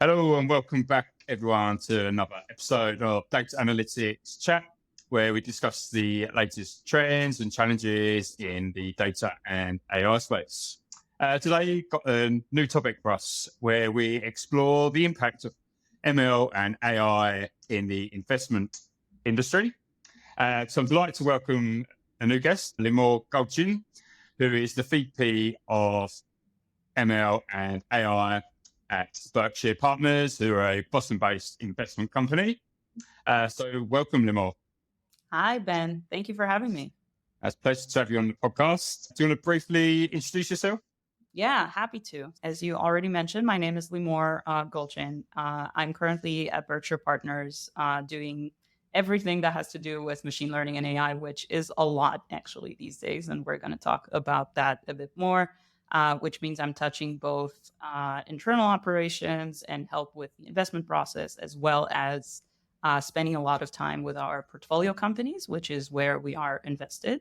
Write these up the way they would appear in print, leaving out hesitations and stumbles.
Hello and welcome back, everyone, to another episode of Data Analytics Chat, where we discuss the latest trends and challenges in the data and AI space. Today, we've got a new topic for us where we explore the impact of ML and AI in the investment industry. So I'm delighted to welcome a new guest, Limor Gultchin, who is the VP of ML and AI at Berkshire Partners, who are a Boston-based investment company. So welcome, Limor. Hi, Ben. Thank you for having me. It's a pleasure to have you on the podcast. Do you want to briefly introduce yourself? Yeah, happy to. As you already mentioned, my name is Limor Gultchin. I'm currently at Berkshire Partners doing everything that has to do with machine learning and AI, which is a lot actually these days. And we're going to talk about that a bit more. Which means I'm touching both internal operations and help with the investment process, as well as spending a lot of time with our portfolio companies, which is where we are invested.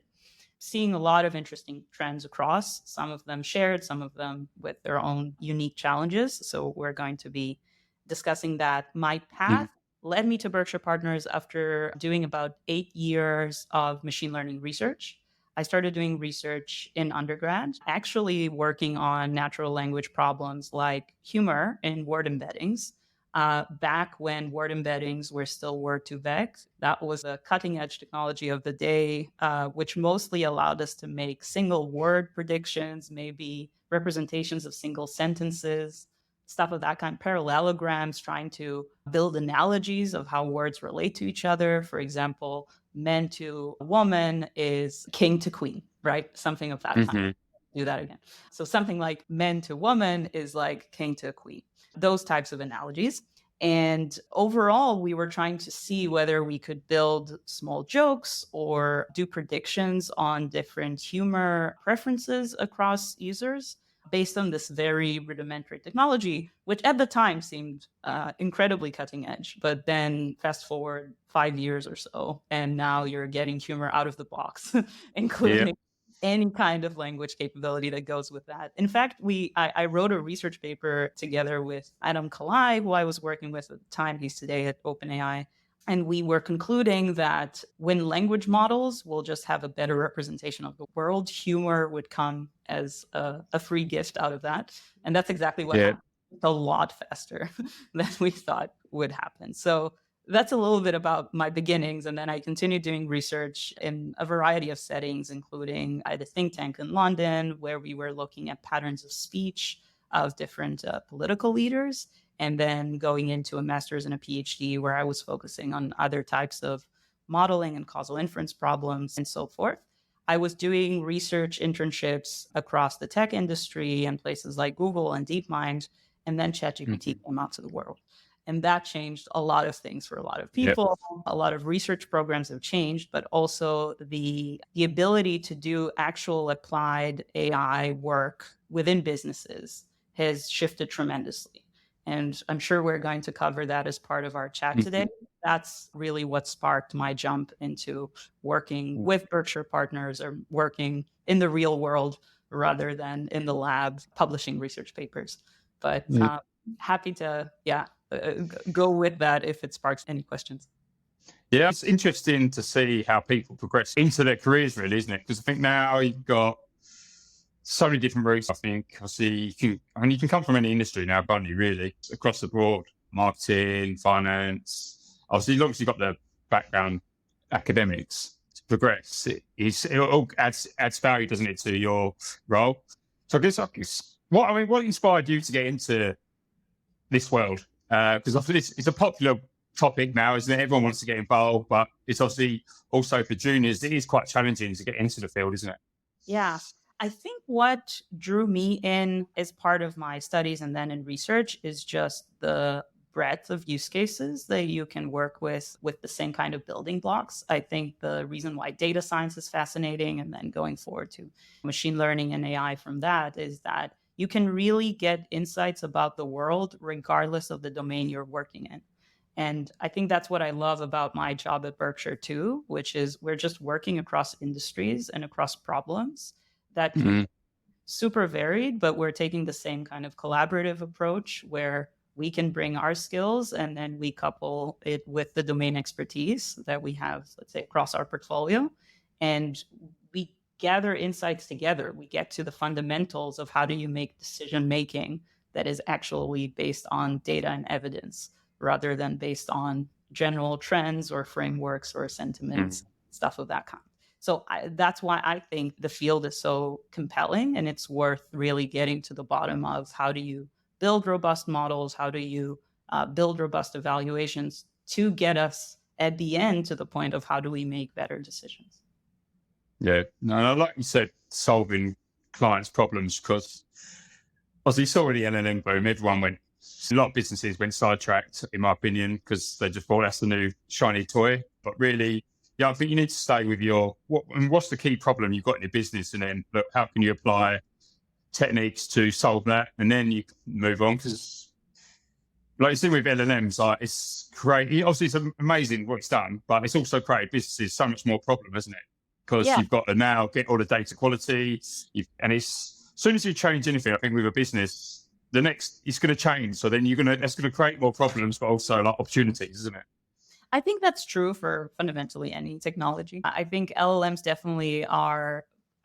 Seeing a lot of interesting trends across, some of them shared, some of them with their own unique challenges. So we're going to be discussing that. My path led me to Berkshire Partners after doing about 8 years of machine learning research. I started doing research in undergrad, actually working on natural language problems like humor in word embeddings. Back when word embeddings were still word2vec, that was a cutting edge technology of the day, which mostly allowed us to make single word predictions, maybe representations of single sentences, stuff of that kind, parallelograms, trying to build analogies of how words relate to each other. For example, men to woman is king to queen, right? Something of that kind. Do that again. So something like men to woman is like king to queen, those types of analogies. And overall, we were trying to see whether we could build small jokes or do predictions on different humor preferences across users based on this very rudimentary technology, which at the time seemed incredibly cutting edge. But then fast forward 5 years or so, and now you're getting humor out of the box, including any kind of language capability that goes with that. In fact, I wrote a research paper together with Adam Kalai, who I was working with at the time. He's today at OpenAI. And we were concluding that when language models will just have a better representation of the world, humor would come as a free gift out of that. And that's exactly what happened. A lot faster than we thought would happen. So that's a little bit about my beginnings. And then I continued doing research in a variety of settings, including I had a think tank in London where we were looking at patterns of speech of different political leaders, and then going into a master's and a PhD where I was focusing on other types of modeling and causal inference problems and so forth. I was doing research internships across the tech industry and places like Google and DeepMind, and then ChatGPT came out to the world. And that changed a lot of things for a lot of people. A lot of research programs have changed, but also the ability to do actual applied AI work within businesses has shifted tremendously. And I'm sure we're going to cover that as part of our chat today. That's really what sparked my jump into working with Berkshire Partners or working in the real world rather than in the lab publishing research papers. But happy to, go with that if it sparks any questions. Yeah, it's interesting to see how people progress into their careers, really, isn't it? Because I think now you've got so many different routes. I think obviously you can come from any industry now, can't you, really, across the board, marketing, finance. Obviously, as long as you've got the background academics to progress, it all adds value, doesn't it, to your role? So I guess what inspired you to get into this world? Because I feel it's a popular topic now, isn't it? Everyone wants to get involved, but it's obviously also for juniors, it is quite challenging to get into the field, isn't it? Yeah. I think what drew me in as part of my studies and then in research is just the breadth of use cases that you can work with the same kind of building blocks. I think the reason why data science is fascinating and then going forward to machine learning and AI from that is that you can really get insights about the world regardless of the domain you're working in. And I think that's what I love about my job at Berkshire too, which is we're just working across industries and across problems that super varied, but we're taking the same kind of collaborative approach where we can bring our skills and then we couple it with the domain expertise that we have, let's say, across our portfolio. And we gather insights together. We get to the fundamentals of how do you make decision making that is actually based on data and evidence rather than based on general trends or frameworks or sentiments, stuff of that kind. So that's why I think the field is so compelling, and it's worth really getting to the bottom of how do you build robust models, how do you build robust evaluations to get us at the end to the point of how do we make better decisions. Yeah, no, like you said, solving clients' problems, because obviously you saw the LLM boom, a lot of businesses went sidetracked, in my opinion, because they just thought that's the new shiny toy. But really, yeah, I think you need to stay with what's the key problem you've got in your business, and then look, how can you apply techniques to solve that, and then you can move on. Because like you see with LLMs, it's great. Obviously, it's amazing what it's done, but it's also created businesses so much more problem, isn't it? Because you've got to now get all the data quality, and as soon as you change anything, I think with a business, it's going to change. So then that's going to create more problems, but also like opportunities, isn't it? I think that's true for fundamentally any technology. I think LLMs definitely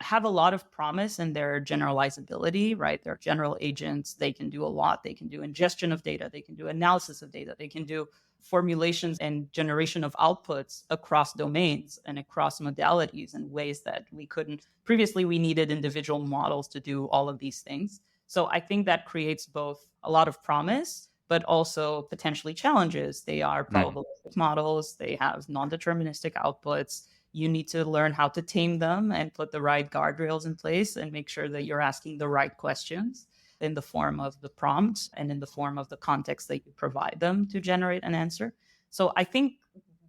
have a lot of promise in their generalizability, right? They're general agents. They can do a lot. They can do ingestion of data. They can do analysis of data. They can do formulations and generation of outputs across domains and across modalities in ways that we couldn't. Previously, we needed individual models to do all of these things. So I think that creates both a lot of promise, but also potentially challenges. They are probabilistic models. They have non-deterministic outputs. You need to learn how to tame them and put the right guardrails in place and make sure that you're asking the right questions in the form of the prompt and in the form of the context that you provide them to generate an answer. So I think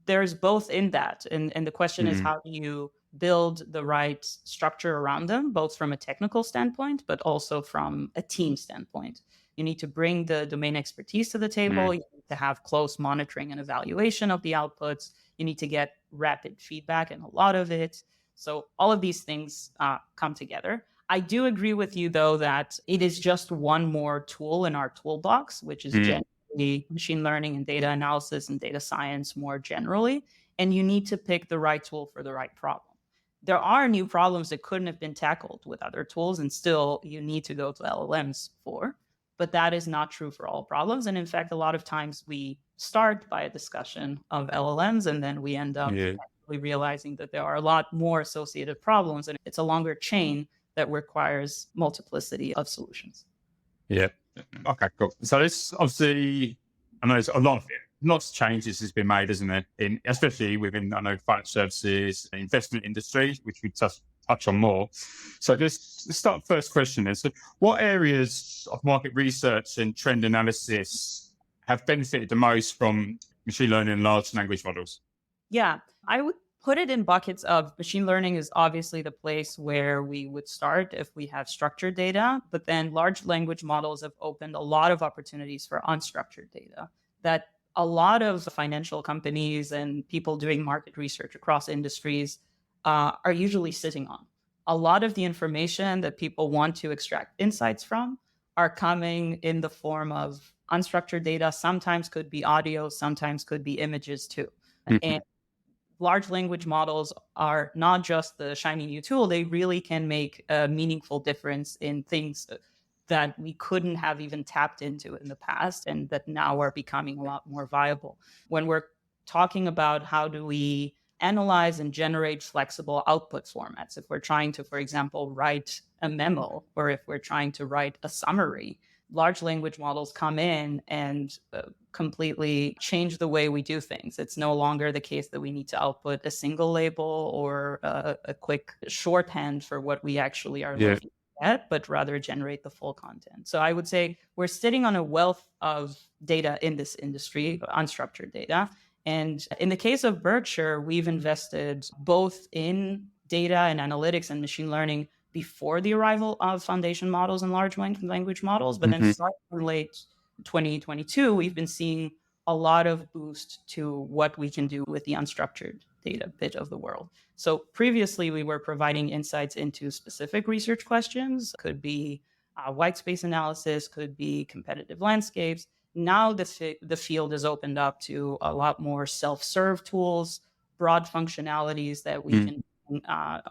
there's both in that. And the question is, how do you build the right structure around them, both from a technical standpoint, but also from a team standpoint? You need to bring the domain expertise to the table. You need to have close monitoring and evaluation of the outputs. You need to get rapid feedback and a lot of it. So all of these things come together. I do agree with you, though, that it is just one more tool in our toolbox, which is generally machine learning and data analysis and data science more generally. And you need to pick the right tool for the right problem. There are new problems that couldn't have been tackled with other tools, and still you need to go to LLMs for. But that is not true for all problems. And in fact, a lot of times we start by a discussion of LLMs, and then we end up realizing that there are a lot more associated problems, and it's a longer chain that requires multiplicity of solutions. Yeah. Okay, cool. So this obviously, I know there's a lot of it. Lots of changes has been made, isn't there? Especially within, I know, financial services, investment industry, which we touch on more. So let's start first question is, so what areas of market research and trend analysis have benefited the most from machine learning and large language models? Yeah, I would put it in buckets of machine learning is obviously the place where we would start if we have structured data, but then large language models have opened a lot of opportunities for unstructured data that a lot of financial companies and people doing market research across industries are usually sitting on. A lot of the information that people want to extract insights from are coming in the form of unstructured data. Sometimes could be audio, sometimes could be images too. And large language models are not just the shiny new tool. They really can make a meaningful difference in things that we couldn't have even tapped into in the past and that now are becoming a lot more viable. When we're talking about how do we analyze and generate flexible output formats, if we're trying to, for example, write a memo, or if we're trying to write a summary, large language models come in and completely change the way we do things. It's no longer the case that we need to output a single label or a quick shorthand for what we actually are looking at, but rather generate the full content. So I would say we're sitting on a wealth of data in this industry, unstructured data. And in the case of Berkshire, we've invested both in data and analytics and machine learning before the arrival of foundation models and large language models. But then starting in late 2022, we've been seeing a lot of boost to what we can do with the unstructured data bit of the world. So previously, we were providing insights into specific research questions, could be white space analysis, could be competitive landscapes. Now the field is opened up to a lot more self-serve tools, broad functionalities that we Mm. can,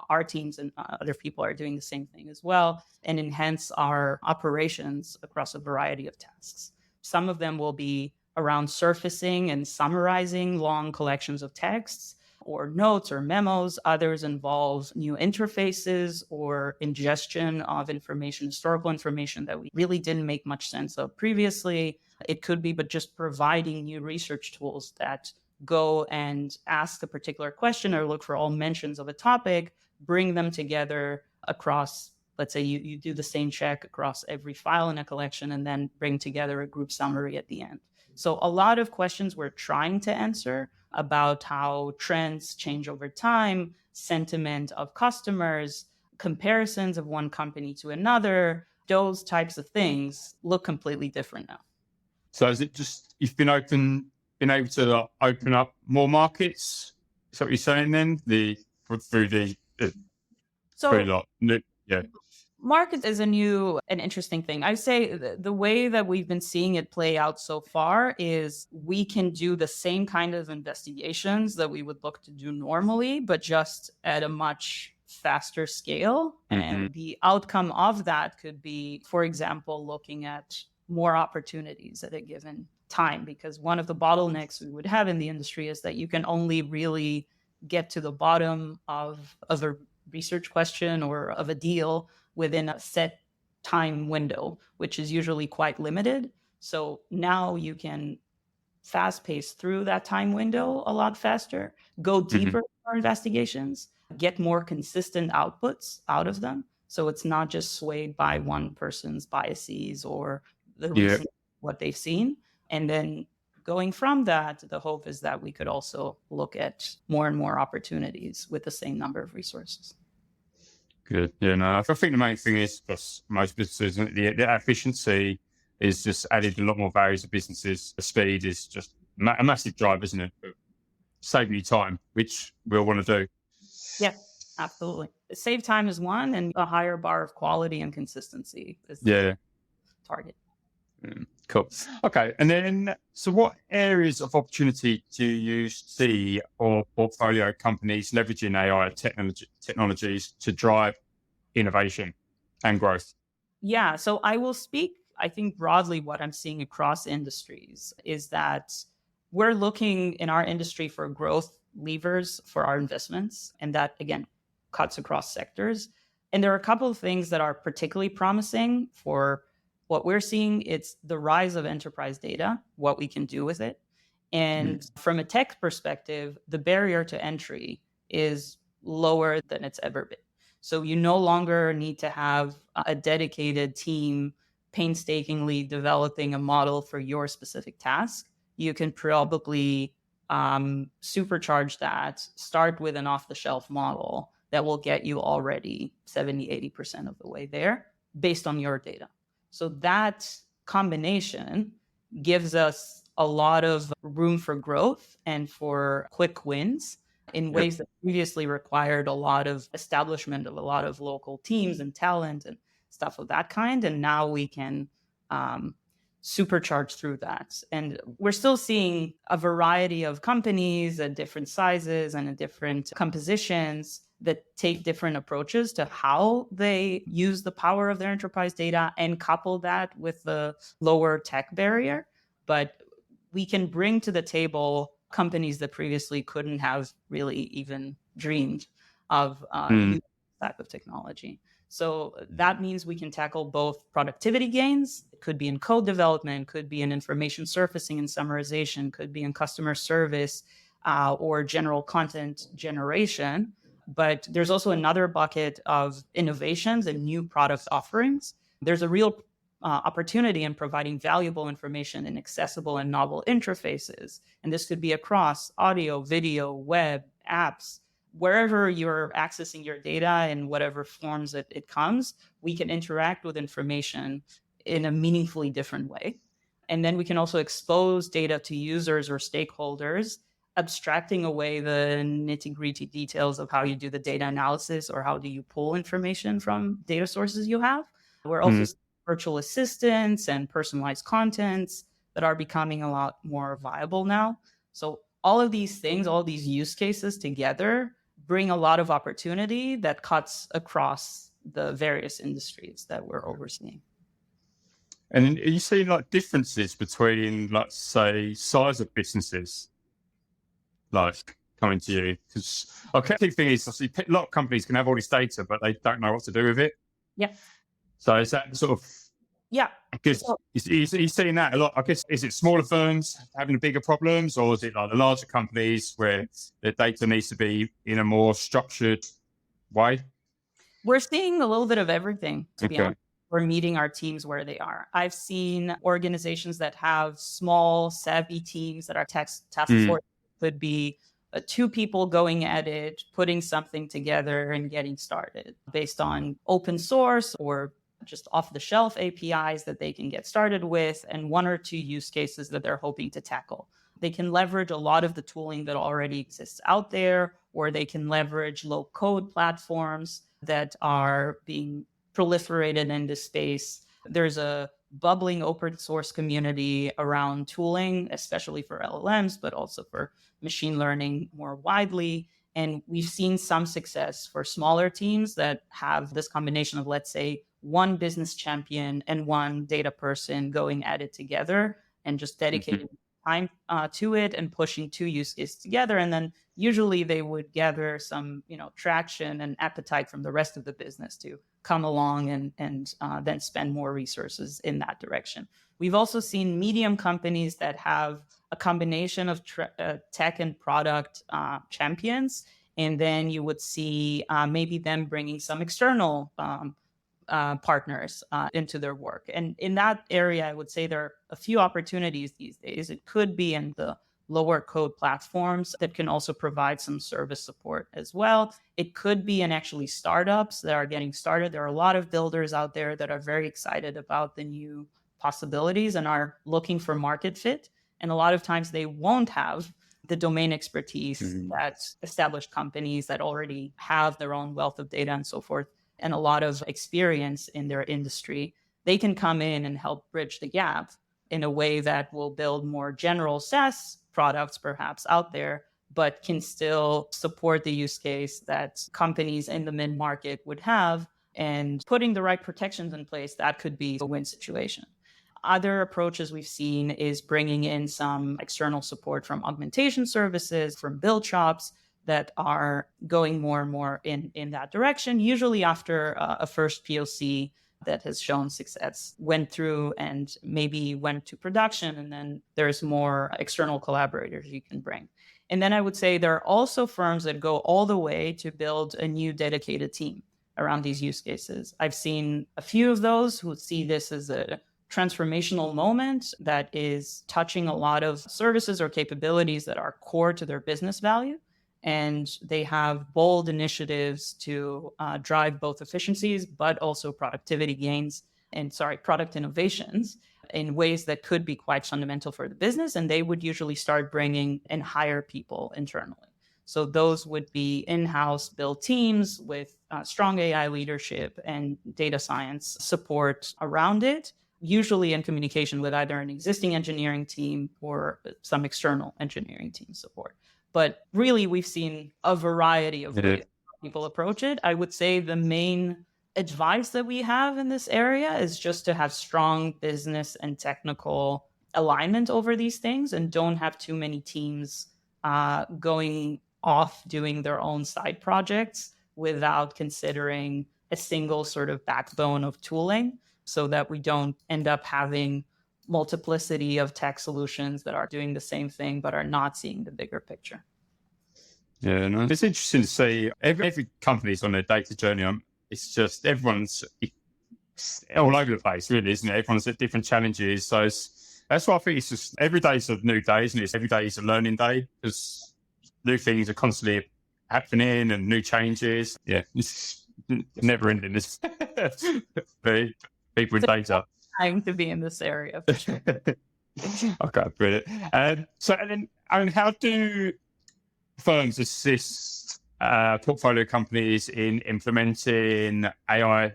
our teams and other people are doing the same thing as well, and enhance our operations across a variety of tasks. Some of them will be around surfacing and summarizing long collections of texts or notes or memos. Others involve new interfaces or ingestion of information, historical information that we really didn't make much sense of previously. It could be, but just providing new research tools that go and ask a particular question or look for all mentions of a topic, bring them together across, let's say you do the same check across every file in a collection and then bring together a group summary at the end. So a lot of questions we're trying to answer about how trends change over time, sentiment of customers, comparisons of one company to another, those types of things look completely different now. So is it just you've been able to open up more markets? Is that what you're saying then? Through the very So lot. Yeah. market is an interesting thing. I say the way that we've been seeing it play out so far is we can do the same kind of investigations that we would look to do normally, but just at a much faster scale. And the outcome of that could be, for example, looking at more opportunities at a given time, because one of the bottlenecks we would have in the industry is that you can only really get to the bottom of a research question or of a deal within a set time window, which is usually quite limited. So now you can fast pace through that time window a lot faster, go deeper in our investigations, get more consistent outputs out of them. So it's not just swayed by one person's biases or the recent what they've seen. And then going from that, the hope is that we could also look at more and more opportunities with the same number of resources. Good. Yeah, no, I think the main thing is, because most businesses, the efficiency is just added a lot more value to businesses. The speed is just a massive drive, isn't it? Saving you time, which we all want to do. Yeah, absolutely. Save time is one, and a higher bar of quality and consistency is the target. Cool. Okay. And then, so what areas of opportunity do you see or portfolio companies leveraging AI technologies to drive innovation and growth? Yeah. So I will speak, I think broadly what I'm seeing across industries is that we're looking in our industry for growth levers for our investments. And that, again, cuts across sectors. And there are a couple of things that are particularly promising for what we're seeing. It's the rise of enterprise data, what we can do with it. And from a tech perspective, the barrier to entry is lower than it's ever been. So you no longer need to have a dedicated team painstakingly developing a model for your specific task. You can probably supercharge that, start with an off-the-shelf model that will get you already 70, 80% of the way there based on your data. So that combination gives us a lot of room for growth and for quick wins in ways that previously required a lot of establishment of a lot of local teams and talent and stuff of that kind. And now we can supercharge through that. And we're still seeing a variety of companies at different sizes and at different compositions that take different approaches to how they use the power of their enterprise data and couple that with the lower tech barrier. But we can bring to the table companies that previously couldn't have really even dreamed of using this type of technology. So that means we can tackle both productivity gains. It could be in code development, could be in information surfacing and summarization, could be in customer service or general content generation. But there's also another bucket of innovations and new product offerings. There's a real opportunity in providing valuable information in accessible and novel interfaces. And this could be across audio, video, web, apps, wherever you're accessing your data in whatever forms it comes, we can interact with information in a meaningfully different way. And then we can also expose data to users or stakeholders, abstracting away the nitty-gritty details of how you do the data analysis or how do you pull information from data sources you have. We're also virtual assistants and personalized contents that are becoming a lot more viable now. So all of these things, all these use cases together bring a lot of opportunity that cuts across the various industries that we're overseeing. And are you seeing like differences between, like, say, size of businesses, like, coming to you? Because the key thing is, obviously, a lot of companies can have all this data, but they don't know what to do with it. Yeah. So is that sort of, Yeah. I guess, you're seeing that a lot? I guess, is it smaller firms having bigger problems, or is it like the larger companies where their data needs to be in a more structured way? We're seeing a little bit of everything, to be Okay. honest. We're meeting our teams where they are. I've seen organizations that have small, savvy teams that are task force. Could be 2 people going at it, putting something together and getting started based on open source or just off the shelf APIs that they can get started with, and 1 or 2 use cases that they're hoping to tackle. They can leverage a lot of the tooling that already exists out there, or they can leverage low code platforms that are being proliferated in this space. There's a bubbling open source community around tooling, especially for LLMs, but also for machine learning more widely. And we've seen some success for smaller teams that have this combination of, let's say, 1 business champion and 1 data person going at it together and just dedicating time to it and pushing 2 use cases together. And then usually they would gather some, traction and appetite from the rest of the business to come along and then spend more resources in that direction. We've also seen medium companies that have a combination of tech and product champions. And then you would see maybe them bringing some external partners into their work. And in that area, I would say there are a few opportunities these days. It could be in the lower code platforms that can also provide some service support as well. It could be in actually startups that are getting started. There are a lot of builders out there that are very excited about the new possibilities and are looking for market fit. And a lot of times they won't have the domain expertise that established companies that already have their own wealth of data and so forth, and a lot of experience in their industry. They can come in and help bridge the gap in a way that will build more general SaaS products perhaps out there, but can still support the use case that companies in the mid-market would have. And putting the right protections in place, that could be a win situation. Other approaches we've seen is bringing in some external support from augmentation services, from build shops that are going more and more in that direction, usually after a first POC that has shown success went through and maybe went to production, and then there's more external collaborators you can bring. And then I would say there are also firms that go all the way to build a new dedicated team around these use cases. I've seen a few of those who see this as a transformational moment that is touching a lot of services or capabilities that are core to their business value. And they have bold initiatives to drive both efficiencies, but also productivity gains and product innovations in ways that could be quite fundamental for the business. And they would usually start bringing and hire people internally. So those would be in-house built teams with strong AI leadership and data science support around it, usually in communication with either an existing engineering team or some external engineering team support. But really, we've seen a variety of ways people approach it. I would say the main advice that we have in this area is just to have strong business and technical alignment over these things, and don't have too many teams going off doing their own side projects without considering a single sort of backbone of tooling, so that we don't end up having multiplicity of tech solutions that are doing the same thing but are not seeing the bigger picture. Yeah, no, it's interesting to see every company's on their data journey. It's just everyone's all over the place, really, isn't it? Everyone's at different challenges. So that's why I think it's just every day is a new day, isn't it? It's every day is a learning day, because new things are constantly happening and new changes. Yeah, it's never ending. This people with data. Time to be in this area for sure. Okay, brilliant. So how do firms assist portfolio companies in implementing AI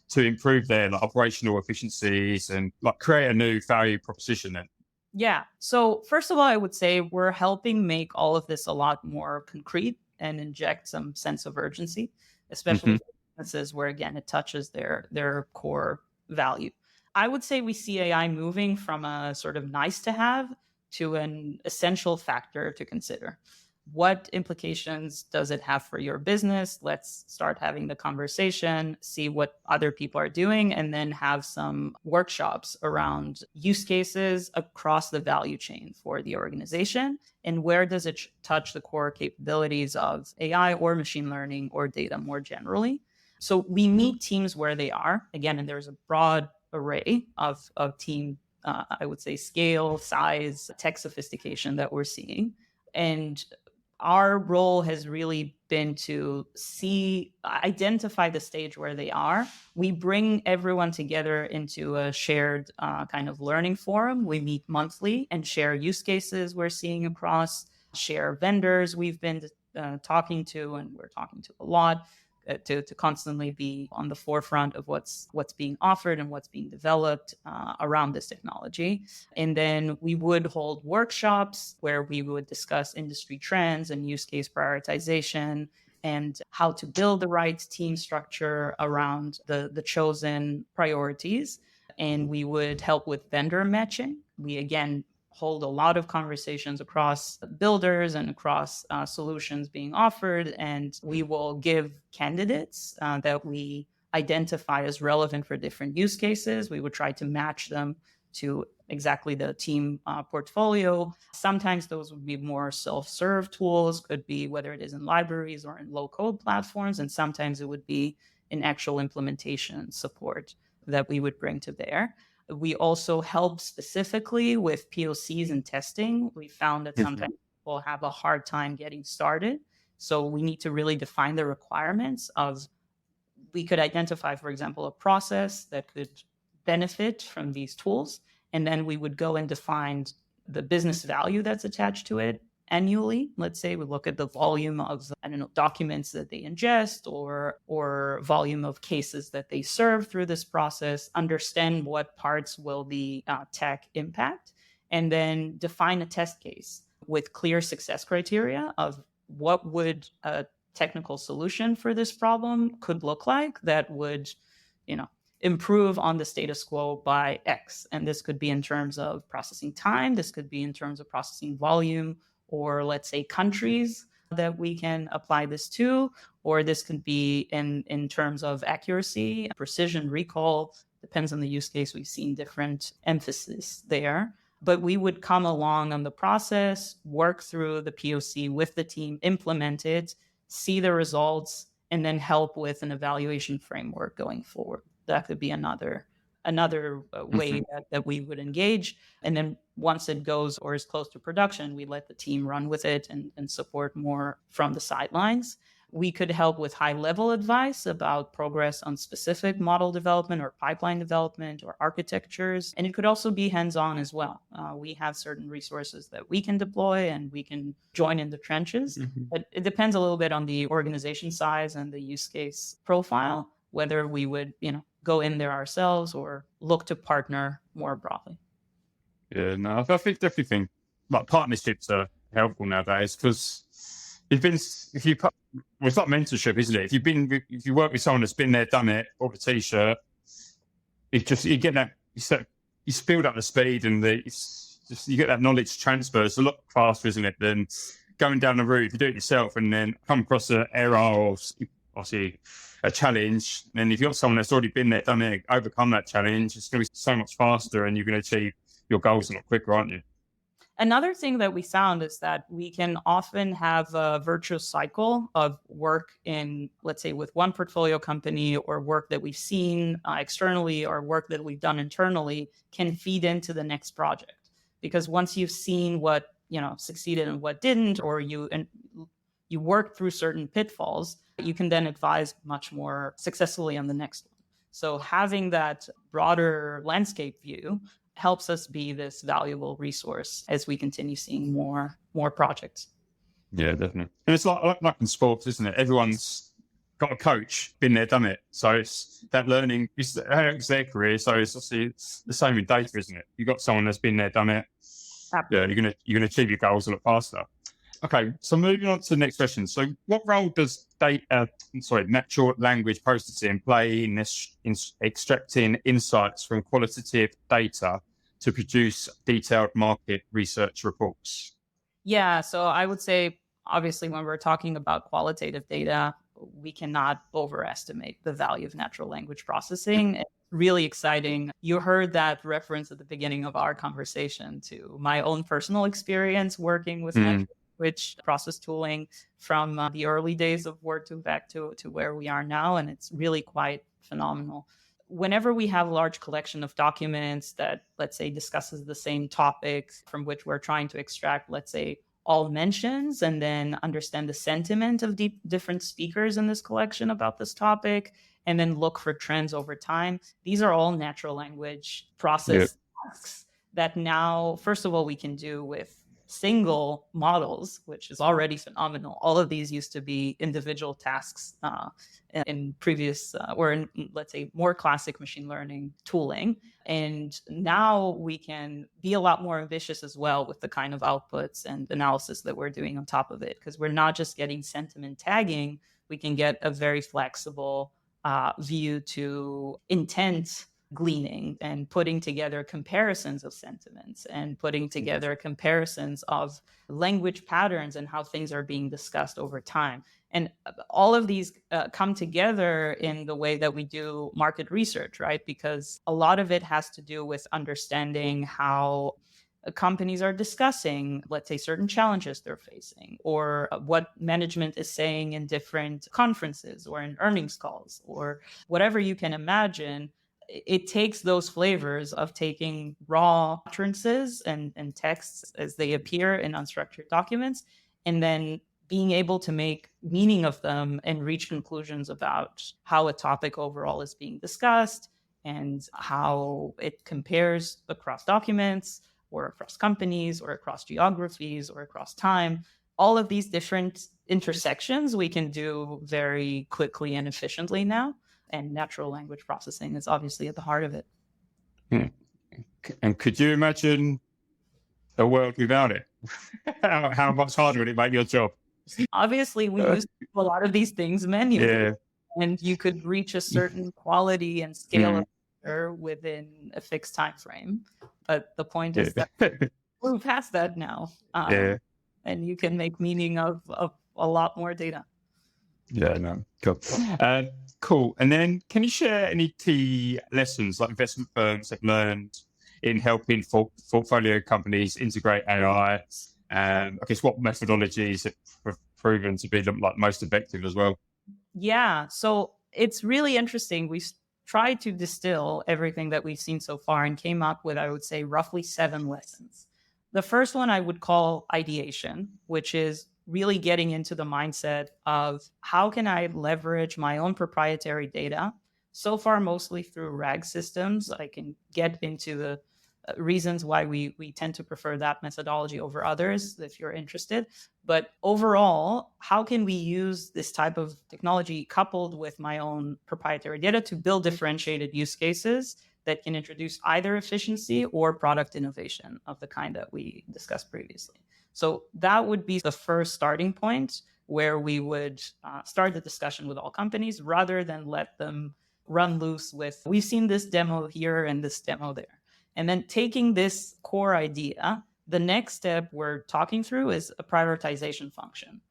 to improve their operational efficiencies and create a new value proposition then? Yeah. So first of all, I would say we're helping make all of this a lot more concrete and inject some sense of urgency, especially Hmm. for businesses where again it touches their core value. I would say we see AI moving from a sort of nice to have to an essential factor to consider. What implications does it have for your business? Let's start having the conversation, see what other people are doing, and then have some workshops around use cases across the value chain for the organization. And where does it touch the core capabilities of AI or machine learning or data more generally? So we meet teams where they are, again, and there's a broad array of team, I would say, scale, size, tech sophistication that we're seeing. And our role has really been to identify the stage where they are. We bring everyone together into a shared kind of learning forum. We meet monthly and share use cases we're seeing across, share vendors we've been talking to, and we're talking to a lot, to constantly be on the forefront of what's being offered and what's being developed around this technology. And then we would hold workshops where we would discuss industry trends and use case prioritization and how to build the right team structure around the chosen priorities. And we would help with vendor matching. We again hold a lot of conversations across builders and across solutions being offered. And we will give candidates that we identify as relevant for different use cases. We would try to match them to exactly the team portfolio. Sometimes those would be more self-serve tools, could be whether it is in libraries or in low-code platforms. And sometimes it would be in actual implementation support that we would bring to bear. We also help specifically with POCs and testing. We found that sometimes people have a hard time getting started. So we need to really define the requirements of, we could identify, for example, a process that could benefit from these tools. And then we would go and define the business value that's attached to it annually. Let's say we look at the volume of, I don't know, documents that they ingest or volume of cases that they serve through this process, understand what parts will the tech impact, and then define a test case with clear success criteria of what would a technical solution for this problem could look like that would, improve on the status quo by X. And this could be in terms of processing time. This could be in terms of processing volume, or let's say countries that we can apply this to, or this could be in terms of accuracy, precision, recall, depends on the use case. We've seen different emphasis there. But we would come along on the process, work through the POC with the team, implement it, see the results, and then help with an evaluation framework going forward. That could be another way that we would engage. And then once it goes or is close to production, we let the team run with it and support more from the sidelines. We could help with high-level advice about progress on specific model development or pipeline development or architectures. And it could also be hands-on as well. We have certain resources that we can deploy and we can join in the trenches. But it depends a little bit on the organization size and the use case profile, whether we would, go in there ourselves or look to partner more broadly. Yeah, no, I definitely think like partnerships are helpful nowadays because it's like mentorship, isn't it? If you work with someone that's been there, done it, or a t-shirt, you get that, you build up the speed and you get that knowledge transfer. It's a lot faster, isn't it, than going down the route. If you do it yourself and then come across an error or obviously a challenge, and if you've got someone that's already been there, done it, overcome that challenge, it's going to be so much faster and you're going to achieve your goals a lot quicker, aren't you? Another thing that we found is that we can often have a virtuous cycle of work in, let's say, with one portfolio company, or work that we've seen externally or work that we've done internally can feed into the next project. Because once you've seen what, succeeded and what didn't, or you work through certain pitfalls, you can then advise much more successfully on the next one. So having that broader landscape view helps us be this valuable resource as we continue seeing more projects. Yeah, definitely. And it's like in sports, isn't it? Everyone's got a coach, been there, done it. So it's that learning, it's their career. So it's the same in data, isn't it? You've got someone that's been there, done it. Yeah, you're gonna achieve your goals a lot faster. Okay, so moving on to the next question. So, what role does natural language processing play in this in extracting insights from qualitative data to produce detailed market research reports? Yeah, so I would say, obviously, when we're talking about qualitative data, we cannot overestimate the value of natural language processing. It's really exciting. You heard that reference at the beginning of our conversation to my own personal experience working with Mm, natural language process tooling from the early days of Word2Vec to where we are now. And it's really quite phenomenal. Whenever we have a large collection of documents that, let's say, discusses the same topic from which we're trying to extract, let's say, all mentions and then understand the sentiment of different speakers in this collection about this topic, and then look for trends over time. These are all natural language yeah, process tasks that now, first of all, we can do with single models, which is already phenomenal. All of these used to be individual tasks in previous or in, let's say, more classic machine learning tooling. And now we can be a lot more ambitious as well with the kind of outputs and analysis that we're doing on top of it, because we're not just getting sentiment tagging, we can get a very flexible view to intent gleaning and putting together comparisons of sentiments and putting together comparisons of language patterns and how things are being discussed over time. And all of these come together in the way that we do market research, right? Because a lot of it has to do with understanding how companies are discussing, let's say, certain challenges they're facing, or what management is saying in different conferences or in earnings calls, or whatever you can imagine. It takes those flavors of taking raw utterances and texts as they appear in unstructured documents, and then being able to make meaning of them and reach conclusions about how a topic overall is being discussed and how it compares across documents or across companies or across geographies or across time. All of these different intersections we can do very quickly and efficiently now. And natural language processing is obviously at the heart of it. yeah. And could you imagine a world without it? How much harder would it make your job? Obviously, we used to do a lot of these things manually, Yeah. and you could reach a certain quality and scale Mm, of error within a fixed time frame. But the point yeah. is that we're past that now, Yeah. and you can make meaning of a lot more data. Yeah, no, cool. Cool. And then can you share any key lessons like investment firms have learned in helping portfolio companies integrate AI? I guess what methodologies have proven to be like most effective as well? Yeah, so it's really interesting. We tried to distill everything that we've seen so far and came up with, I would say, roughly 7 lessons. The first one I would call ideation, which is really getting into the mindset of how can I leverage my own proprietary data? So far, mostly through RAG systems. I can get into the reasons why we tend to prefer that methodology over others if you're interested. But overall, how can we use this type of technology coupled with my own proprietary data to build differentiated use cases that can introduce either efficiency or product innovation of the kind that we discussed previously? So that would be the first starting point where we would start the discussion with all companies rather than let them run loose with, we've seen this demo here and this demo there. And then taking this core idea, the next step we're talking through is a prioritization function.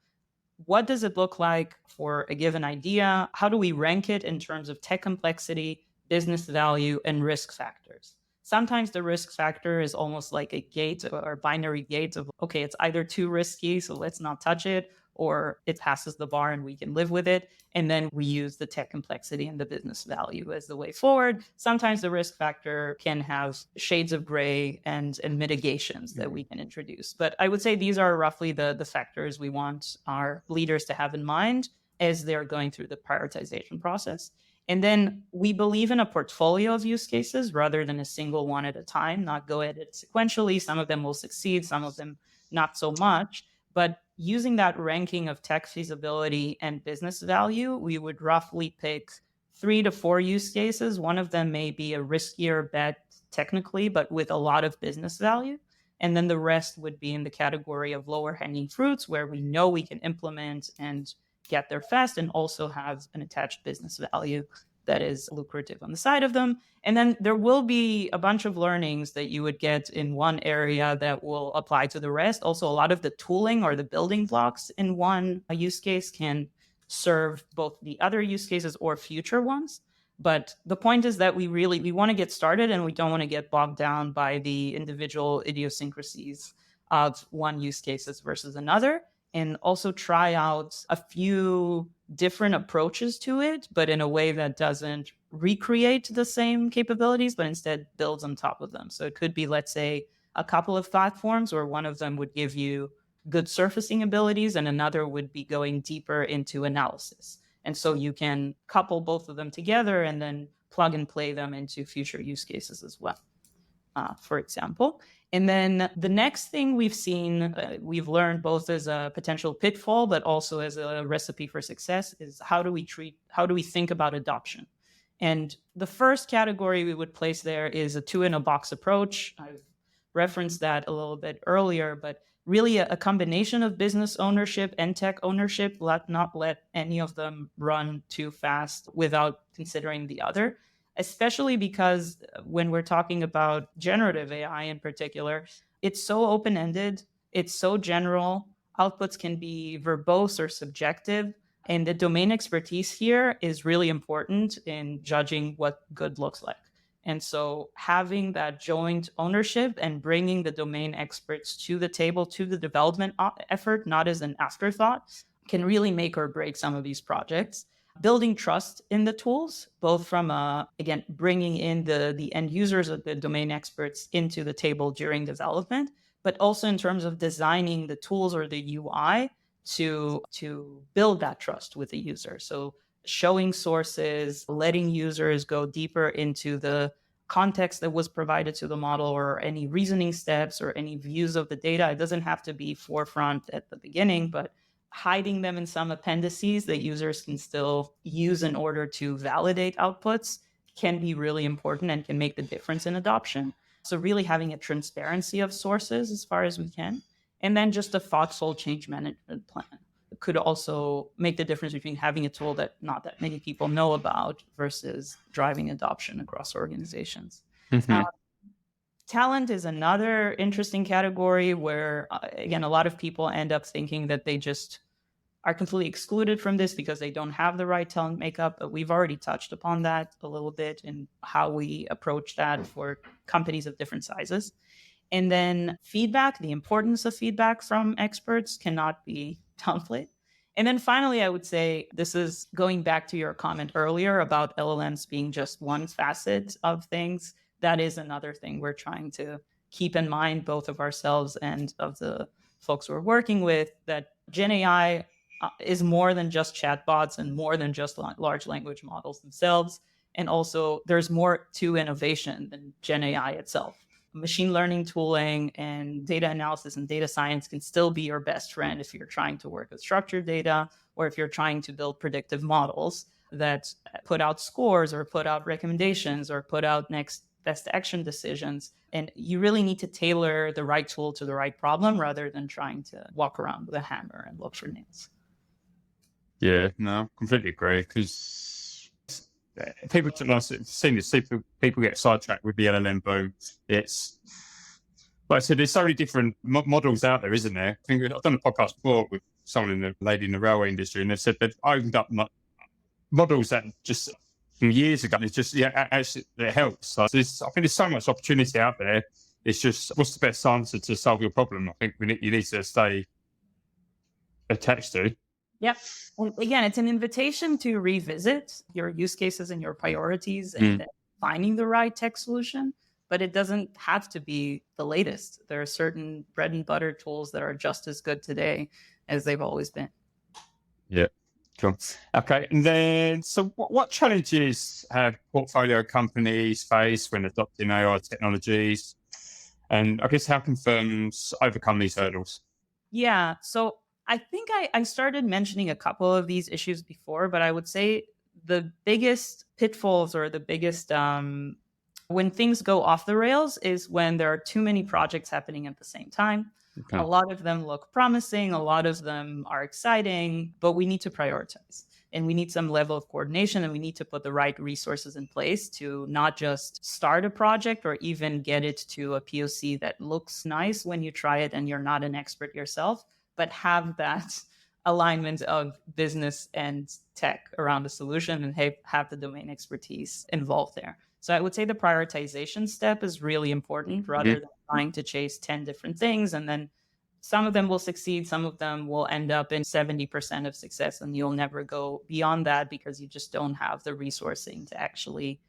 What does it look like for a given idea? How do we rank it in terms of tech complexity, business value, and risk factors? Sometimes the risk factor is almost like a gate or binary gate of, okay, it's either too risky, so let's not touch it, or it passes the bar and we can live with it. And then we use the tech complexity and the business value as the way forward. Sometimes the risk factor can have shades of gray and mitigations that we can introduce. But I would say these are roughly the factors we want our leaders to have in mind as they're going through the prioritization process. And then we believe in a portfolio of use cases rather than a single one at a time, not go at it sequentially. Some of them will succeed, some of them not so much. But using that ranking of tech feasibility and business value, we would roughly pick 3 to 4 use cases. One of them may be a riskier bet technically, but with a lot of business value. And then the rest would be in the category of lower hanging fruits where we know we can implement and get there fast and also have an attached business value that is lucrative on the side of them. And then there will be a bunch of learnings that you would get in one area that will apply to the rest. Also, a lot of the tooling or the building blocks in one use case can serve both the other use cases or future ones. But the point is that we want to get started and we don't want to get bogged down by the individual idiosyncrasies of one use cases versus another, and also try out a few different approaches to it, but in a way that doesn't recreate the same capabilities, but instead builds on top of them. So it could be, let's say, a couple of platforms where one of them would give you good surfacing abilities and another would be going deeper into analysis. And so you can couple both of them together and then plug and play them into future use cases as well, for example. And then the next thing we've learned both as a potential pitfall, but also as a recipe for success is how do we think about adoption? And the first category we would place there is a two-in-a-box approach. I've referenced that a little bit earlier, but really a combination of business ownership and tech ownership. Not let any of them run too fast without considering the other, especially because when we're talking about generative AI in particular, it's so open-ended, it's so general, outputs can be verbose or subjective, and the domain expertise here is really important in judging what good looks like. And so having that joint ownership and bringing the domain experts to the table, to the development effort, not as an afterthought, can really make or break some of these projects. Building trust in the tools, both from, again, bringing in the end users of the domain experts into the table during development, but also in terms of designing the tools or the UI to build that trust with the user. So showing sources, letting users go deeper into the context that was provided to the model or any reasoning steps or any views of the data. It doesn't have to be forefront at the beginning, but hiding them in some appendices that users can still use in order to validate outputs can be really important and can make the difference in adoption. So really having a transparency of sources as far as we can, and then just a thoughtful change management plan could also make the difference between having a tool that not that many people know about versus driving adoption across organizations. Mm-hmm. Talent is another interesting category where, again, a lot of people end up thinking that they just are completely excluded from this because they don't have the right talent makeup. But we've already touched upon that a little bit in how we approach that for companies of different sizes. And then feedback, the importance of feedback from experts cannot be downplayed. And then finally, I would say this is going back to your comment earlier about LLMs being just one facet of things. That is another thing we're trying to keep in mind, both of ourselves and of the folks we're working with, that Gen AI is more than just chatbots and more than just large language models themselves. And also there's more to innovation than Gen AI itself. Machine learning tooling and data analysis and data science can still be your best friend if you're trying to work with structured data or if you're trying to build predictive models that put out scores or put out recommendations or put out next best action decisions. And you really need to tailor the right tool to the right problem rather than trying to walk around with a hammer and look for nails. Yeah, no, completely agree. Because people, seen this, people get sidetracked with the LLM boom. It's like I said, there's so many different models out there, isn't there? I think I've done a podcast before with someone a lady in the railway industry, and they've said they've opened up models that just from years ago. It's just actually it helps. So I think there's so much opportunity out there. It's just what's the best answer to solve your problem? I think you need to stay attached to. Yep. And again, it's an invitation to revisit your use cases and your priorities and finding the right tech solution, but it doesn't have to be the latest. There are certain bread and butter tools that are just as good today as they've always been. Yeah. Cool. Okay. And then, so what challenges have portfolio companies faced when adopting AI technologies? And I guess how can firms overcome these hurdles? Yeah. So I think I started mentioning a couple of these issues before, but I would say the biggest pitfalls or the biggest When things go off the rails is when there are too many projects happening at the same time. Okay. A lot of them look promising, a lot of them are exciting, but we need to prioritize. And we need some level of coordination, and we need to put the right resources in place to not just start a project or even get it to a POC that looks nice when you try it and you're not an expert yourself, but have that alignment of business and tech around the solution and have the domain expertise involved there. So I would say the prioritization step is really important rather than trying to chase 10 different things. And then some of them will succeed, some of them will end up in 70% of success, and you'll never go beyond that because you just don't have the resourcing to actually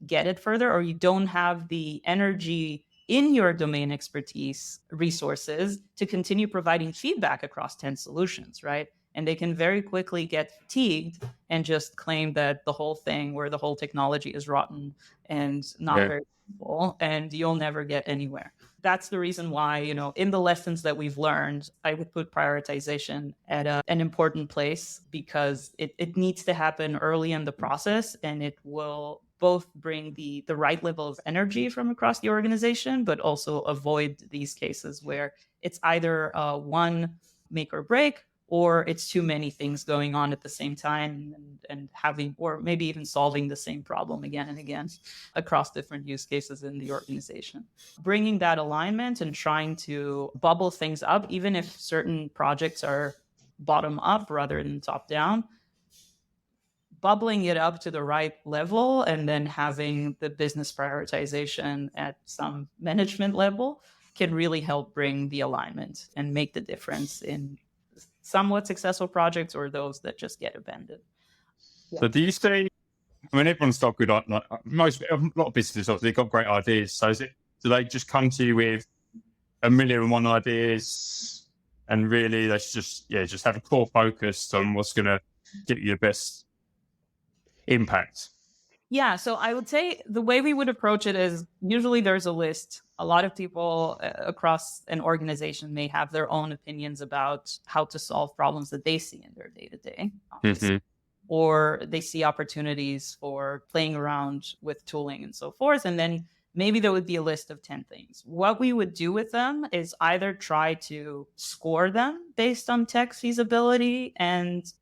get it further, or you don't have the energy in your domain expertise resources to continue providing feedback across 10 solutions, right? And they can very quickly get fatigued and just claim that the whole thing or the whole technology is rotten and not very useful, and you'll never get anywhere. That's the reason why, in the lessons that we've learned, I would put prioritization at an important place, because it needs to happen early in the process, and it will both bring the right level of energy from across the organization, but also avoid these cases where it's either one make or break, or it's too many things going on at the same time and having, or maybe even solving the same problem again and again across different use cases in the organization. Bringing that alignment and trying to bubble things up, even if certain projects are bottom up rather than top down, bubbling it up to the right level and then having the business prioritization at some management level can really help bring the alignment and make the difference in somewhat successful projects or those that just get abandoned. So do you see, everyone's got good, a lot of businesses, obviously, got great ideas. So do they just come to you with 1,000,001 ideas and really let's just have a core focus on what's going to get you the best impact? Yeah, so I would say the way we would approach it is usually there's a list. A lot of people across an organization may have their own opinions about how to solve problems that they see in their day-to-day, or they see opportunities for playing around with tooling and so forth. And then maybe there would be a list of 10 things. What we would do with them is either try to score them based on tech feasibility and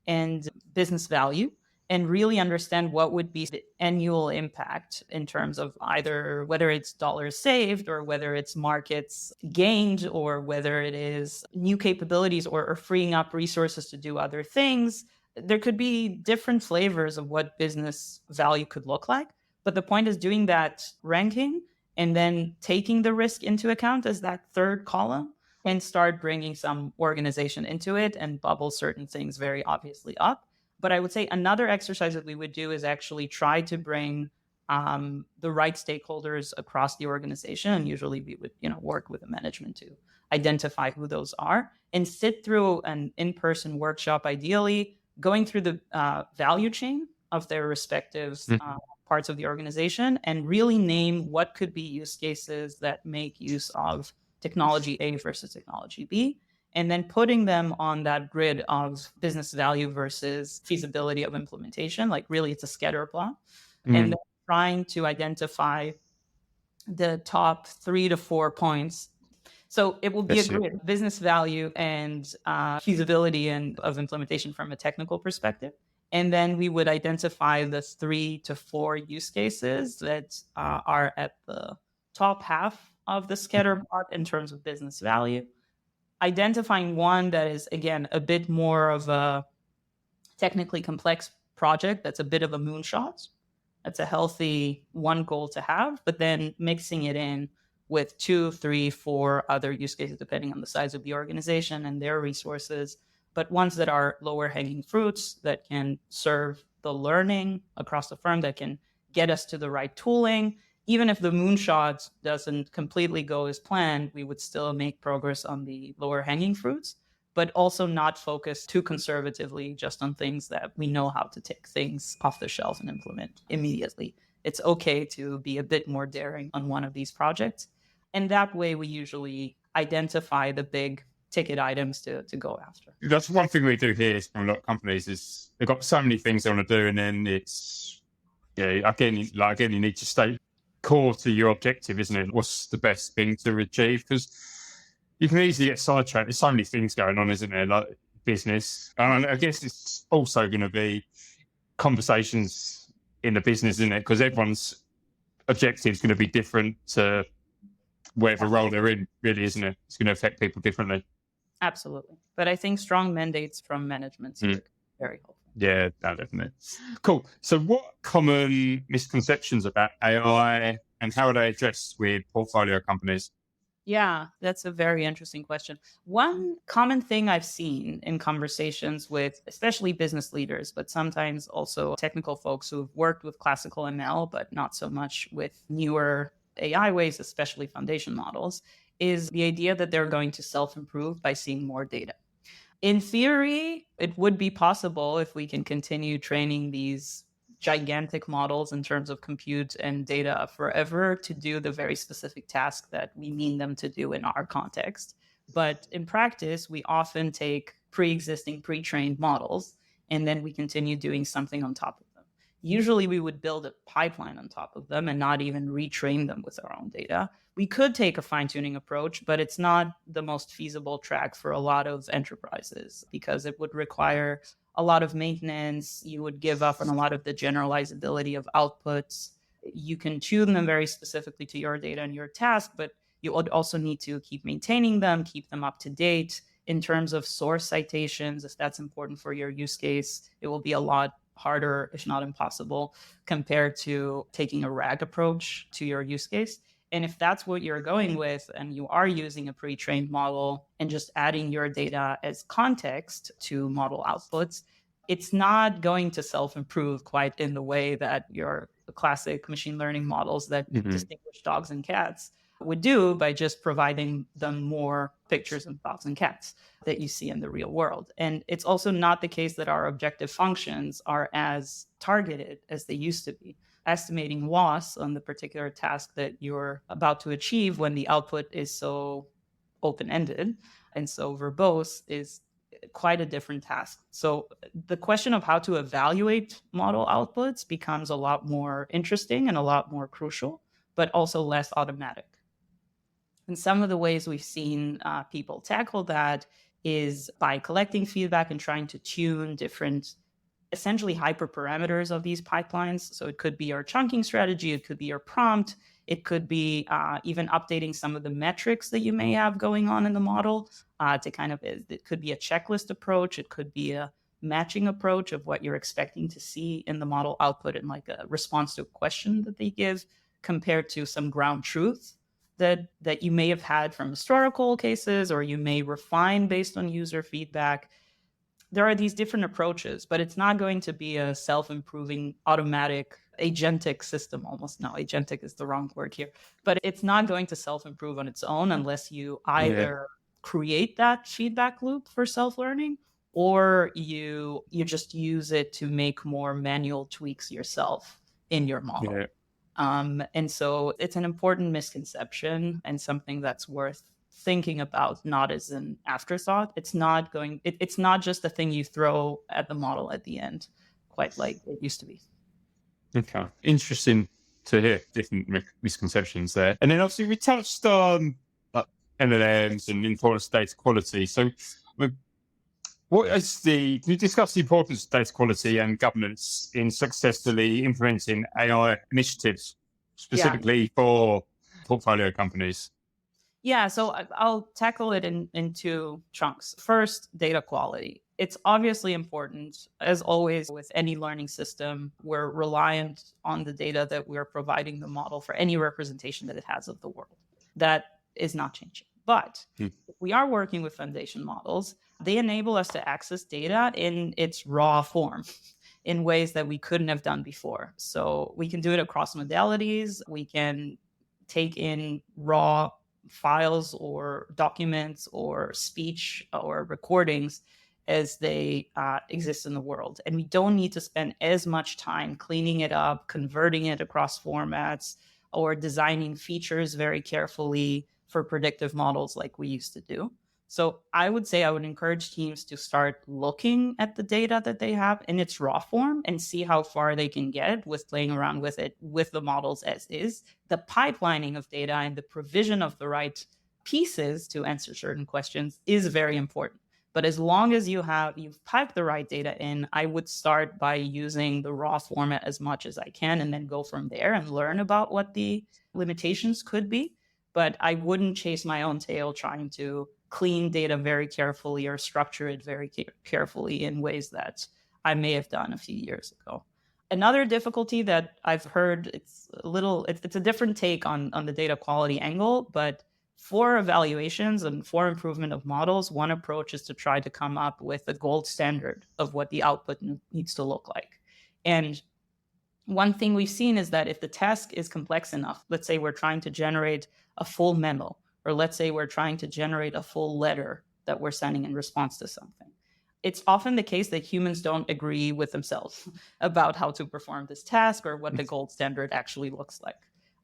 business value, and really understand what would be the annual impact in terms of either whether it's dollars saved or whether it's markets gained or whether it is new capabilities or freeing up resources to do other things. There could be different flavors of what business value could look like. But the point is doing that ranking and then taking the risk into account as that third column and start bringing some organization into it and bubble certain things very obviously up. But I would say another exercise that we would do is actually try to bring the right stakeholders across the organization. And usually we would, work with the management to identify who those are and sit through an in-person workshop, ideally going through the value chain of their respective parts of the organization and really name what could be use cases that make use of technology A versus technology B. And then putting them on that grid of business value versus feasibility of implementation, like really it's a scatter plot, and then trying to identify the top 3 to 4 points. So it will be a grid, business value and feasibility and of implementation from a technical perspective. And then we would identify the 3 to 4 use cases that are at the top half of the scatter plot in terms of business value. Identifying one that is, again, a bit more of a technically complex project that's a bit of a moonshot. That's a healthy one goal to have, but then mixing it in with 2, 3, 4 other use cases, depending on the size of the organization and their resources, but ones that are lower hanging fruits that can serve the learning across the firm, that can get us to the right tooling. Even if the moonshot doesn't completely go as planned, we would still make progress on the lower hanging fruits, but also not focus too conservatively just on things that we know how to take things off the shelf and implement immediately. It's okay to be a bit more daring on one of these projects. And that way we usually identify the big ticket items to go after. That's one thing we do here from a lot of companies is they've got so many things they want to do, and then it's, again, you need to stay core to your objective, isn't it? What's the best thing to achieve? Because you can easily get sidetracked. There's so many things going on, isn't there? Like business. And I guess it's also going to be conversations in the business, isn't it? Because everyone's objective is going to be different to whatever role they're in, really, isn't it? It's going to affect people differently. Absolutely. But I think strong mandates from management are very helpful. Yeah, no, definitely. Cool. So what common misconceptions about AI and how are they addressed with portfolio companies? Yeah, that's a very interesting question. One common thing I've seen in conversations with especially business leaders, but sometimes also technical folks who've worked with classical ML, but not so much with newer AI ways, especially foundation models, is the idea that they're going to self-improve by seeing more data. In theory, it would be possible if we can continue training these gigantic models in terms of compute and data forever to do the very specific task that we mean them to do in our context. But in practice, we often take pre-existing, pre-trained models, and then we continue doing something on top of them. Usually we would build a pipeline on top of them and not even retrain them with our own data. We could take a fine-tuning approach, but it's not the most feasible track for a lot of enterprises because it would require a lot of maintenance. You would give up on a lot of the generalizability of outputs. You can tune them very specifically to your data and your task, but you would also need to keep maintaining them, keep them up to date. In terms of source citations, if that's important for your use case, it will be a lot harder, if not impossible, compared to taking a RAG approach to your use case. And if that's what you're going with and you are using a pre-trained model and just adding your data as context to model outputs, it's not going to self-improve quite in the way that your classic machine learning models that distinguish dogs and cats would do by just providing them more pictures of dogs and cats that you see in the real world. And it's also not the case that our objective functions are as targeted as they used to be. Estimating loss on the particular task that you're about to achieve when the output is so open-ended and so verbose is quite a different task. So the question of how to evaluate model outputs becomes a lot more interesting and a lot more crucial, but also less automatic. And some of the ways we've seen people tackle that is by collecting feedback and trying to tune different essentially hyperparameters of these pipelines. So it could be your chunking strategy, it could be your prompt, it could be even updating some of the metrics that you may have going on in the model to kind of, it could be a checklist approach, it could be a matching approach of what you're expecting to see in the model output and like a response to a question that they give compared to some ground truth that you may have had from historical cases or you may refine based on user feedback. There are these different approaches, but it's not going to be a self-improving, automatic, agentic system almost. No, agentic is the wrong word here. But it's not going to self-improve on its own unless you either create that feedback loop for self-learning or you just use it to make more manual tweaks yourself in your model. Yeah. And so it's an important misconception and something that's worth thinking about, not as an afterthought. It's not just a thing you throw at the model at the end, quite like it used to be. Okay. Interesting to hear different misconceptions there. And then obviously we touched on LLMs and importance of data quality. So can you discuss the importance of data quality and governance in successfully implementing AI initiatives specifically for portfolio companies? Yeah, so I'll tackle it in two chunks. First, data quality. It's obviously important. As always, with any learning system, we're reliant on the data that we're providing the model for any representation that it has of the world. That is not changing. But if we are working with foundation models, they enable us to access data in its raw form in ways that we couldn't have done before. So we can do it across modalities. We can take in raw files or documents or speech or recordings as they exist in the world. And we don't need to spend as much time cleaning it up, converting it across formats, or designing features very carefully for predictive models like we used to do. So I would say I would encourage teams to start looking at the data that they have in its raw form and see how far they can get with playing around with it, with the models as is. The pipelining of data and the provision of the right pieces to answer certain questions is very important. But as long as you've piped the right data in, I would start by using the raw format as much as I can and then go from there and learn about what the limitations could be. But I wouldn't chase my own tail trying to clean data very carefully or structure it very carefully in ways that I may have done a few years ago. Another difficulty that I've heard, it's a different take on the data quality angle, but for evaluations and for improvement of models, one approach is to try to come up with a gold standard of what the output needs to look like. And one thing we've seen is that if the task is complex enough, let's say we're trying to generate a full memo, or let's say we're trying to generate a full letter that we're sending in response to something, it's often the case that humans don't agree with themselves about how to perform this task or what the gold standard actually looks like.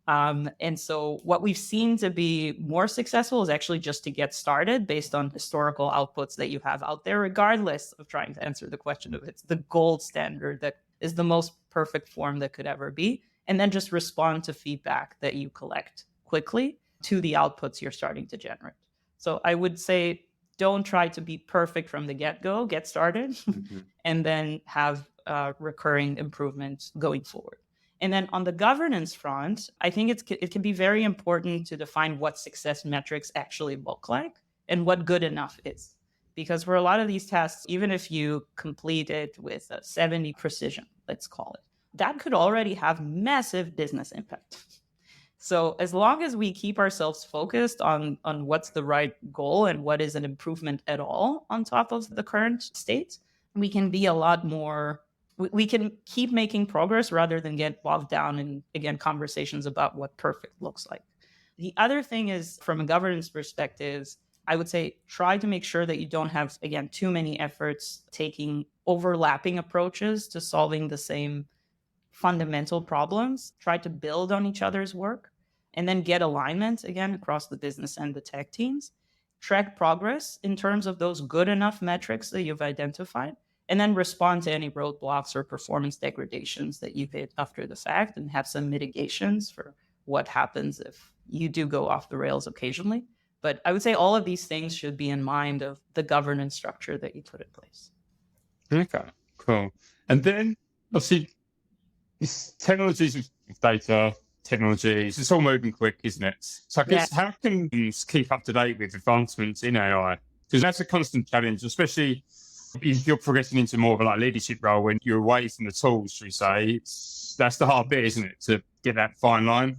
And so what we've seen to be more successful is actually just to get started based on historical outputs that you have out there, regardless of trying to answer the question of it's the gold standard that is the most perfect form that could ever be, and then just respond to feedback that you collect quickly to the outputs you're starting to generate. So I would say don't try to be perfect from the get-go, get started, and then have recurring improvements going forward. And then on the governance front, I think it can be very important to define what success metrics actually look like and what good enough is. Because for a lot of these tasks, even if you complete it with a 70 precision, let's call it, that could already have massive business impact. So as long as we keep ourselves focused on what's the right goal and what is an improvement at all on top of the current state, we can be a lot more, we can keep making progress rather than get bogged down in, again, conversations about what perfect looks like. The other thing is, from a governance perspective, I would say try to make sure that you don't have, again, too many efforts taking overlapping approaches to solving the same fundamental problems. Try to build on each other's work and then get alignment again across the business and the tech teams. Track progress in terms of those good enough metrics that you've identified, and then respond to any roadblocks or performance degradations that you've hit after the fact and have some mitigations for what happens if you do go off the rails occasionally. But I would say all of these things should be in mind of the governance structure that you put in place. Okay, cool. And then obviously, this technologies with data, technologies, it's all moving quick, isn't it? So I guess how can you keep up to date with advancements in AI? Because that's a constant challenge, especially if you're progressing into more of a leadership role when you're away from the tools, should we say. That's the hard bit, isn't it? To get that fine line.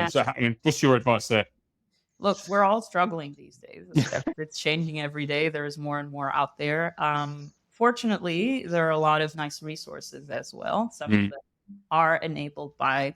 So what's your advice there? Look, we're all struggling these days. It's changing every day. There's more and more out there. Fortunately, there are a lot of nice resources as well. Some of them are enabled by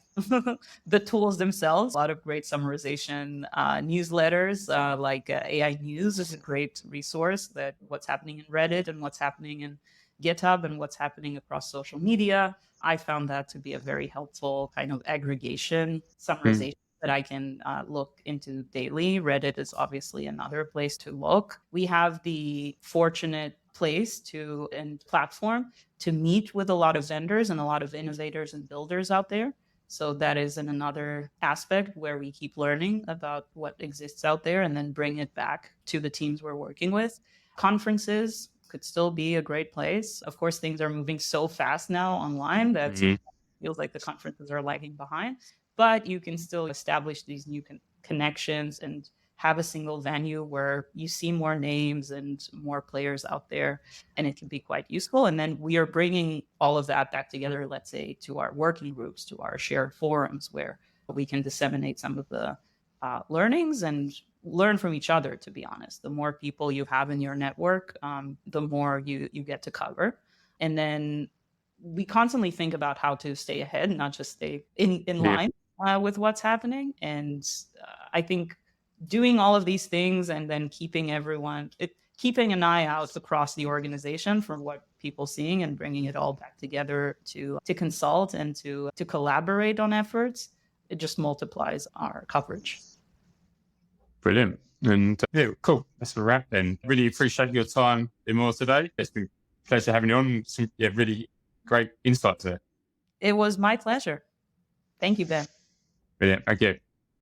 the tools themselves. A lot of great summarization newsletters, like AI News is a great resource that what's happening in Reddit and what's happening in GitHub and what's happening across social media. I found that to be a very helpful kind of aggregation summarization that I can look into daily. Reddit is obviously another place to look. We have the fortunate place and platform to meet with a lot of vendors and a lot of innovators and builders out there. So that is another aspect where we keep learning about what exists out there and then bring it back to the teams we're working with. Conferences could still be a great place. Of course, things are moving so fast now online that it feels like the conferences are lagging behind, but you can still establish these new connections and have a single venue where you see more names and more players out there, and it can be quite useful. And then we are bringing all of that back together, let's say, to our working groups, to our shared forums, where we can disseminate some of the learnings and learn from each other, to be honest. The more people you have in your network, the more you get to cover. And then we constantly think about how to stay ahead, not just stay in line with what's happening. And I think doing all of these things and then keeping an eye out across the organization for what people seeing and bringing it all back together to consult and to collaborate on efforts, it just multiplies our coverage. Brilliant. And yeah, cool. That's a wrap then. Really appreciate your time, Limor, today. It's been a pleasure having you on. Some really great insights there. It was my pleasure. Thank you, Ben. Brilliant. Thank you.